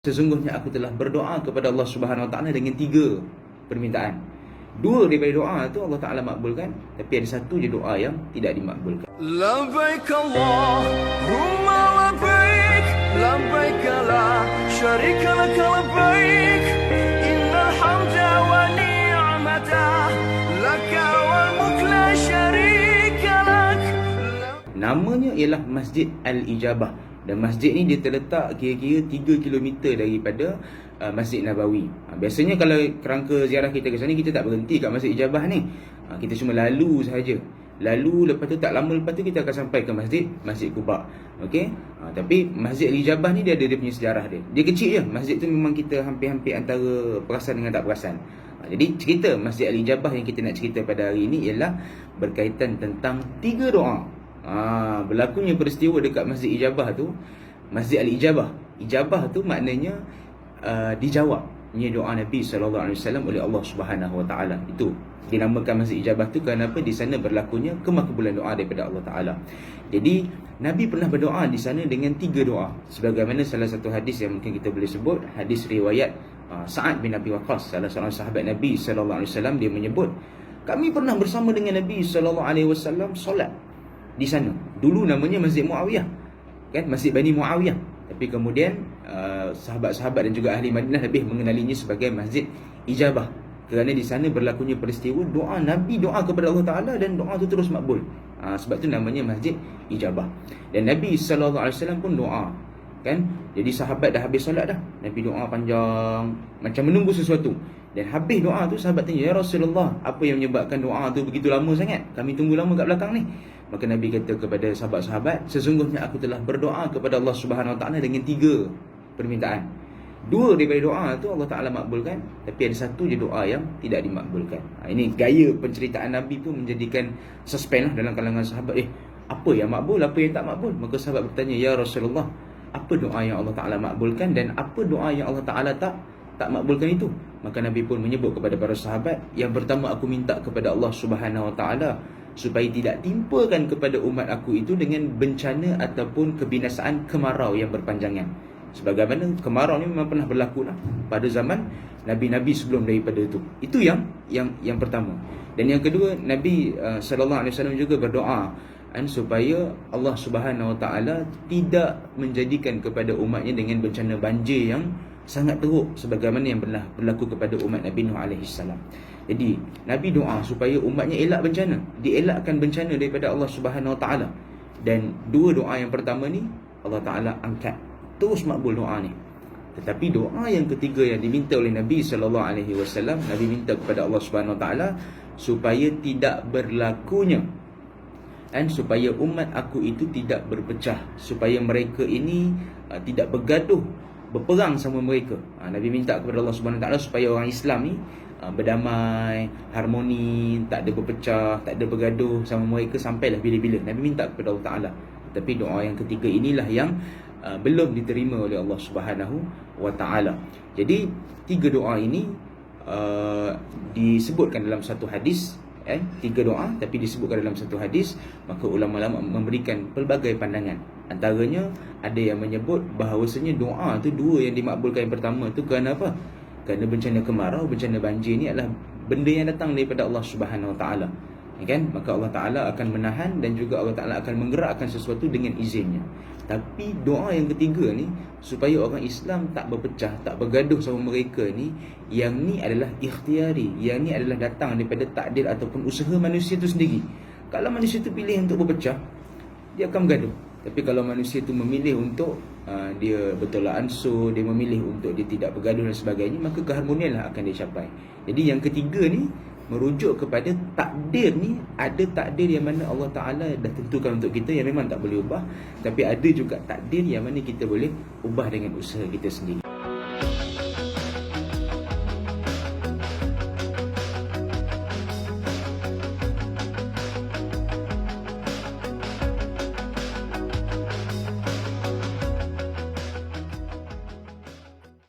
Sesungguhnya aku telah berdoa kepada Allah Subhanahu Wa Taala dengan 3 permintaan. 2 daripada doa tu Allah Taala makbulkan, tapi ada 1 je doa yang tidak dimakbulkan. Labbaik Allahumma labbaik, labbaik la syarika lak labbaik, innal hamda wa ni'mata laka wal mulk la syarika lak. Namanya ialah Masjid Al-Ijabah. Dan masjid ni dia terletak kira-kira 3 km daripada Masjid Nabawi. Biasanya kalau kerangka ziarah kita ke sana, kita tak berhenti kat Masjid Ijabah ni. Kita cuma lalu sahaja. Lalu lepas tu tak lama lepas tu kita akan sampai ke Masjid Quba. Okey. Tapi Masjid Al-Ijabah ni dia ada dia punya sejarah dia. Dia kecil je. Masjid tu memang kita hampir-hampir antara perasan dengan tak perasan. Jadi cerita Masjid Al-Ijabah yang kita nak cerita pada hari ini ialah berkaitan tentang 3 doa. Berlakunya peristiwa dekat Masjid Ijabah tu, Masjid Al-Ijabah. Ijabah tu maknanya dijawabnya doa Nabi SAW oleh Allah Subhanahu Wa Taala. Itu dinamakan Masjid Ijabah tu kerana apa? Di sana berlakunya kemakbulan doa daripada Allah Taala. Jadi Nabi pernah berdoa di sana dengan 3 doa. Sebagaimana salah satu hadis yang mungkin kita boleh sebut, hadis riwayat Sa'ad bin Abi Waqqas, salah seorang sahabat Nabi SAW, dia menyebut, kami pernah bersama dengan Nabi SAW solat di sana. Dulu namanya Masjid Muawiyah, kan? Masjid Bani Muawiyah. Tapi kemudian sahabat-sahabat dan juga ahli Madinah lebih mengenalinya sebagai Masjid Ijabah kerana di sana berlakunya peristiwa doa Nabi doa kepada Allah Taala dan doa tu terus makbul. Sebab tu namanya Masjid Ijabah. Dan Nabi SAW pun doa, kan? Jadi sahabat dah habis solat dah, Nabi doa panjang macam menunggu sesuatu. Dan habis doa tu sahabat tanya, ya Rasulullah, apa yang menyebabkan doa tu begitu lama sangat? Kami tunggu lama kat belakang ni. Maka Nabi kata kepada sahabat-sahabat, sesungguhnya aku telah berdoa kepada Allah Subhanahu Wa Taala dengan 3 permintaan. 2 daripada doa tu Allah Taala makbulkan, tapi ada 1 je doa yang tidak dimakbulkan. Ini gaya penceritaan Nabi tu menjadikan suspense dalam kalangan sahabat. Apa yang makbul, apa yang tak makbul? Maka sahabat bertanya, ya Rasulullah, apa doa yang Allah Taala makbulkan dan apa doa yang Allah Taala tak makbulkan itu? Maka Nabi pun menyebut kepada para sahabat, yang pertama aku minta kepada Allah Subhanahu Wa Taala supaya tidak timpakan kepada umat aku itu dengan bencana ataupun kebinasaan kemarau yang berpanjangan. Sebagaimana kemarau ni memang pernah berlaku lah pada zaman Nabi-Nabi sebelum daripada itu. Itu yang pertama. Dan yang kedua, Nabi SAW juga berdoa supaya Allah Subhanahu Wa Taala tidak menjadikan kepada umatnya dengan bencana banjir yang sangat teruk sebagaimana yang pernah berlaku kepada umat Nabi Nuh AS. Jadi Nabi doa supaya umatnya elak bencana, dielakkan bencana daripada Allah Subhanahu Wa Taala. Dan 2 doa yang pertama ni Allah Taala angkat, terus makbul doa ni. Tetapi doa yang ketiga yang diminta oleh Nabi SAW, Nabi minta kepada Allah Subhanahu Wa Taala supaya tidak berlakunya, dan supaya umat aku itu tidak berpecah, supaya mereka ini tidak bergaduh, berperang sama mereka. Nabi minta kepada Allah Subhanahu Wa Taala supaya orang Islam ni berdamai, harmoni, tak ada berpecah, tak ada bergaduh sama mereka sampailah bila-bila. Nabi minta kepada Allah Taala. Tapi doa yang ketiga inilah yang belum diterima oleh Allah Subhanahu Wa Taala. Jadi 3 doa ini disebutkan dalam satu hadis, 3 doa tapi disebutkan dalam satu hadis. Maka ulama-ulama memberikan pelbagai pandangan. Antaranya ada yang menyebut bahawasanya doa tu 2 yang dimakbulkan. Yang pertama tu kerana apa? Kerana bencana kemarau, bencana banjir ni adalah benda yang datang daripada Allah Subhanahu Wa Taala, kan? Maka Allah Taala akan menahan dan juga Allah Taala akan menggerakkan sesuatu dengan izinnya. Tapi doa yang ketiga ni supaya orang Islam tak berpecah, tak bergaduh sama mereka ni, yang ni adalah ikhtiari, yang ni adalah datang daripada takdir ataupun usaha manusia tu sendiri. Kalau manusia tu pilih untuk berpecah, dia akan bergaduh. Tapi kalau manusia tu memilih untuk dia bertolak ansur, dia memilih untuk dia tidak bergaduh dan sebagainya, maka keharmonian lah akan dicapai. Jadi yang ketiga ni merujuk kepada takdir ni. Ada takdir yang mana Allah Ta'ala dah tentukan untuk kita yang memang tak boleh ubah, tapi ada juga takdir yang mana kita boleh ubah dengan usaha kita sendiri.